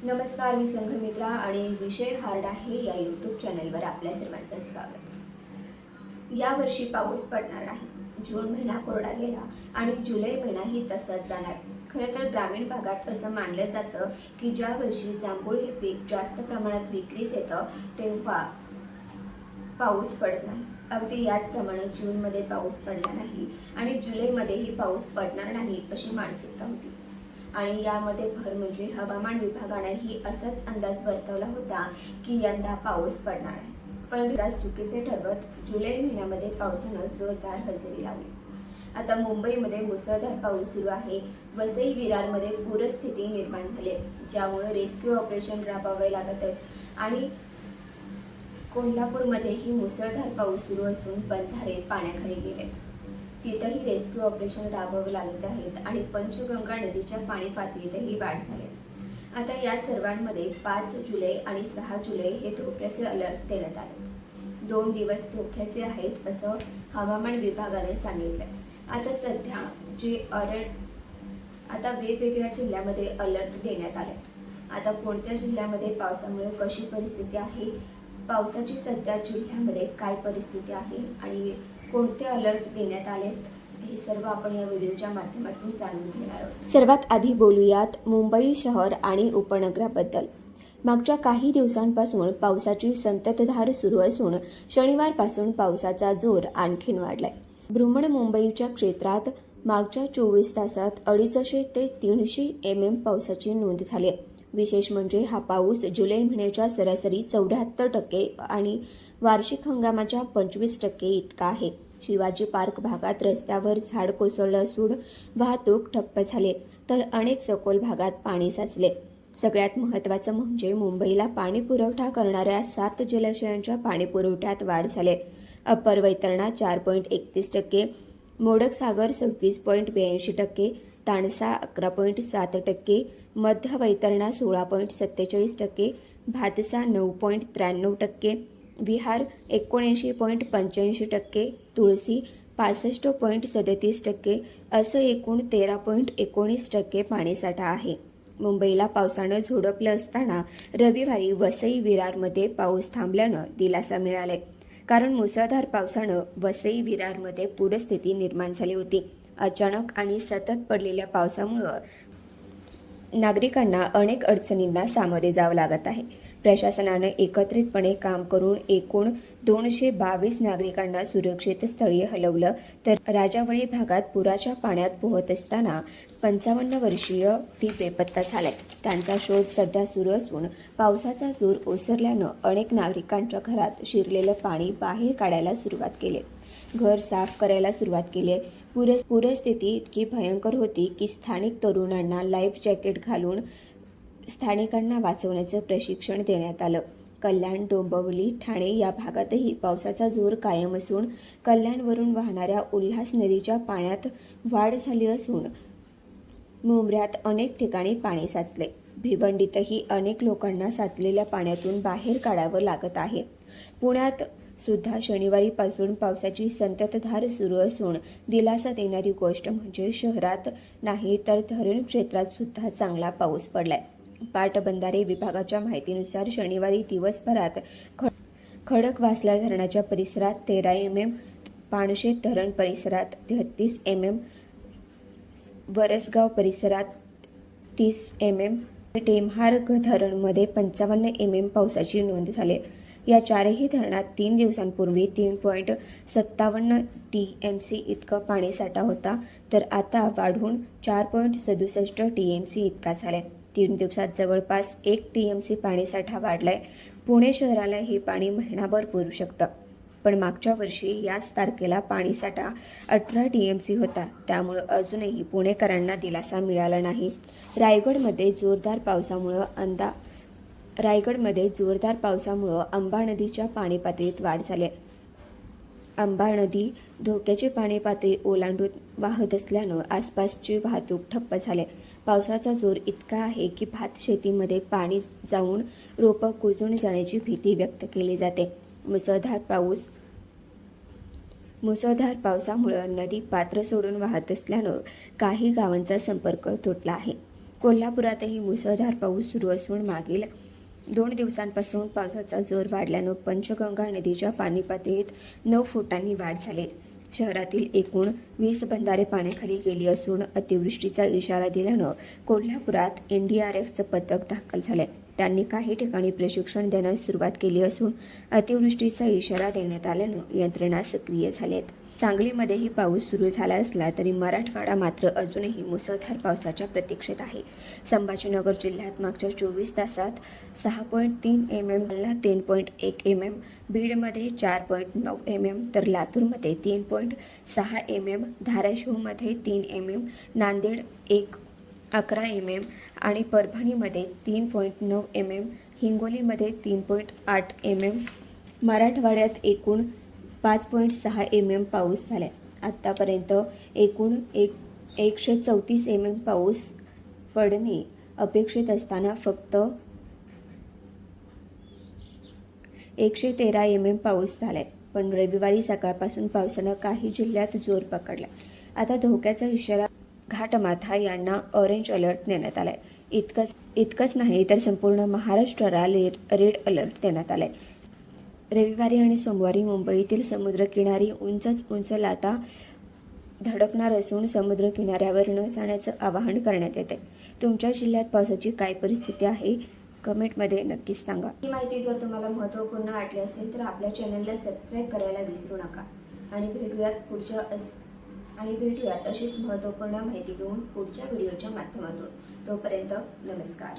नमस्कार, मी संघमित्रा आणि विषय हार्ड आहे या यूट्यूब चॅनलवर आपल्या सर्वांचं स्वागत। यावर्षी पाऊस पडणार नाही। जून महिना कोरडा गेला आणि जुलै महिनाही तसाच जाणार। खरं तर ग्रामीण भागात असं मानलं जातं की ज्या वर्षी जांभूळ हे पीक जास्त प्रमाणात विक्रीस येतं तेव्हा पाऊस पडत नाही। अगदी याचप्रमाणे जूनमध्ये पाऊस पडला नाही आणि जुलैमध्येही पाऊस पडणार नाही अशी मानसिकता होती। आणि यामध्ये भर म्हणजे हवामान विभागानेही असाच अंदाज वर्तवला होता की यंदा पाऊस पडणार आहे, परंतु आज चुकीचे ठरवत जुलै महिन्यामध्ये पावसानं जोरदार हजेरी लावली। आता मुंबईमध्ये मुसळधार पाऊस सुरू आहे। वसई विरारमध्ये पूरस्थिती निर्माण झाली, ज्यामुळे रेस्क्यू ऑपरेशन राबवावे लागत आहे आणि कोल्हापूरमध्येही मुसळधार पाऊस सुरू असून बंधारे पाण्याखाली गेले। तिथंही रेस्क्यू ऑपरेशन राबवावे लागत आहेत आणि पंचगंगा नदीच्या पाणी पातळीतही वाढ झाली। आता या सर्वांमध्ये 5 जुलै आणि 6 जुलै हे धोक्याचे अलर्ट देण्यात आले। 2 दिवस धोक्याचे आहेत असं हवामान विभागाने सांगितलंय। आता सध्या आता वेगवेगळ्या जिल्ह्यामध्ये अलर्ट देण्यात आले। आता कोणत्या जिल्ह्यामध्ये पावसामुळे कशी परिस्थिती आहे, पावसाची सध्या जिल्ह्यामध्ये काय परिस्थिती आहे आणि कोणते अलर्ट देण्यात आलेत हे सर्व आपण या व्हिडिओच्या माध्यमातून जाणून घेणार आहोत। सर्वात आधी बोलूयात मुंबई शहर आणि उपनगराबद्दल। मागच्या काही दिवसांपासून पावसाची संततधार सुरू असून शनिवारपासून पावसाचा जोर आणखीन वाढलाय। बृहन्मुंबईच्या क्षेत्रात मागच्या 24 तासात 250 ते 300 mm पावसाची नोंद झाली आहे। विशेष म्हणजे हा पाऊस जुलै महिन्याच्या सरासरी 74% आणि वार्षिक हंगामाच्या 25% इतका आहे। शिवाजी पार्क भागात रस्त्यावर झाड कोसळलं असून वाहतूक ठप्प झाली, तर अनेक सखोल भागात पाणी साचले। सगळ्यात महत्त्वाचं म्हणजे मुंबईला पाणी पुरवठा करणाऱ्या 7 जलाशयांच्या पाणीपुरवठ्यात वाढ झाली। अप्पर वैतरणा 4.31%, मोडक सागर 26.82%, तानसा 11.7%, मध्य वैतरणा 16.47%, भातसा 9.93%, विहार 79.85%, तुळसी 65.37% असं एकूण 13.19% पाणीसाठा आहे। मुंबईला पावसानं झोडपलं असताना रविवारी वसई विरारमध्ये पाऊस थांबल्यानं दिलासा मिळालाय, कारण मुसळधार पावसानं वसई विरारमध्ये पूरस्थिती निर्माण झाली होती। अचानक आणि सतत पडलेल्या पावसामुळे नागरिकांना अनेक अडचणींना सामोरे जावं लागत आहे। प्रशासनानं एकत्रितपणे काम करून एकूण 222 नागरिकांना सुरक्षित स्थळी हलवलं, तर राजावळी भागात पुराच्या पाण्यात पोहत असताना 55 वर्षीय ती बेपत्ता झाले। त्यांचा शोध सध्या सुरू असून पावसाचा जोर ओसरल्यानं अनेक नागरिकांच्या घरात शिरलेलं पाणी बाहेर काढायला सुरुवात केली, घर साफ करायला सुरुवात केली। पूरस्थिती इतकी भयंकर होती की स्थानिक तरुणांना लाईफ जॅकेट घालून स्थानिकांना वाचवण्याचं प्रशिक्षण देण्यात आलं। कल्याण, डोंबिवली, ठाणे या भागातही पावसाचा जोर कायम असून कल्याणवरून वाहणाऱ्या उल्हास नदीच्या पाण्यात वाढ झाली असून मुंब्र्यात अनेक ठिकाणी पाणी साचले। भिवंडीतही अनेक लोकांना साचलेल्या पाण्यातून बाहेर काढावं लागत आहे। पुण्यात सुद्धा शनिवारीपासून पावसाची संततधार सुरू असून दिलासा देणारी गोष्ट म्हणजे शहरात नाही तर धरण क्षेत्रात सुद्धा चांगला पाऊस पडलाय। पाटबंधारे विभागाच्या माहितीनुसार शनिवारी दिवसभरात खडकवासला धरणाच्या परिसरात 13 mm, पानशेत धरण परिसरात 33 mm, वरसगाव परिसरात 30 mm, टेम्हार धरणमध्ये 55 mm पावसाची नोंद झाली। या चारही धरणात 3 दिवसांपूर्वी 3.57 TMC इतकं पाणीसाठा होता, तर आता वाढून 4.67 TMC इतका झालाय। 3 दिवसात जवळपास 1 TMC पाणीसाठा वाढलाय। पुणे शहराला हे पाणी महिनाभर पुरू शकतं, पण मागच्या वर्षी याच तारखेला पाणीसाठा 18 TMC होता, त्यामुळे अजूनही पुणेकरांना दिलासा मिळाला नाही। रायगडमध्ये जोरदार पावसामुळे अंबा नदीच्या पाणी पातळीत वाढ झाली। अंबा नदी धोक्याची पाणी पातळी ओलांडून वाहत असल्यानं आसपासची वाहतूक ठप्प झाली। पावसाचा जोर इतका आहे की भात शेतीमध्ये पाणी जाऊन रोपं कुजून जाण्याची भीती व्यक्त केली जाते। मुसळधार पावसामुळे नदी पात्र सोडून वाहत असल्यानं काही गावांचा संपर्क तुटला आहे। कोल्हापुरातही मुसळधार पाऊस सुरू असून मागील 2 दिवसांपासून पावसाचा जोर वाढल्यानं पंचगंगा नदीच्या पाणी पातळीत 9 फुटांनी वाढ झाली. शहरातील एकूण 20 बंधारे पाण्याखाली गेली असून अतिवृष्टीचा इशारा दिल्यानं कोल्हापुरात एनडीआरएफचं पथक दाखल झालंय. त्यांनी काही ठिकाणी प्रशिक्षण देण्यास सुरुवात केली असून अतिवृष्टीचा इशारा देण्यात आल्यानं यंत्रणा सक्रिय झाल्यात. सांगलीमध्येही पाऊस सुरू झाला असला तरी मराठवाडा मात्र अजूनही मुसळधार पावसाच्या प्रतीक्षेत आहे. संभाजीनगर जिल्ह्यात मागच्या 24 तासात 6.3 mm, जालना 3.1 mm, बीडमध्ये 4.9 mm, तर लातूरमध्ये 3.6 mm, धाराशिवमध्ये 3 mm, नांदेड 11 mm आणि परभणीमध्ये 3.9 mm, हिंगोलीमध्ये 3.8 mm. मराठवाड्यात एकूण 5.6 mm पाऊस झालाय. आत्तापर्यंत एकूण 134 mm पाऊस पडणे अपेक्षित असताना फक्त 113 mm पाऊस झालाय. पण रविवारी सकाळपासून पावसानं काही जिल्ह्यात जोर पकडला. आता धोक्याचा इशारा घाटमाथा यांना ऑरेंज अलर्ट देण्यात आलाय. इतकंच नाही तर संपूर्ण महाराष्ट्राला रेड अलर्ट देण्यात आलाय. रविवारी आणि सोमवारी मुंबईतील समुद्रकिनारी उंच लाटा धडकणार असून समुद्रकिनाऱ्यावर न जाण्याचं आवाहन करण्यात येते. तुमच्या जिल्ह्यात पावसाची काय परिस्थिती आहे कमेंटमध्ये नक्कीच सांगा. ही माहिती जर तुम्हाला महत्त्वपूर्ण वाटली असेल तर आपल्या चॅनलला सबस्क्राईब करायला विसरू नका आणि भेटूयात अशीच महत्त्वपूर्ण माहिती घेऊन पुढच्या व्हिडिओच्या माध्यमातून. तोपर्यंत नमस्कार.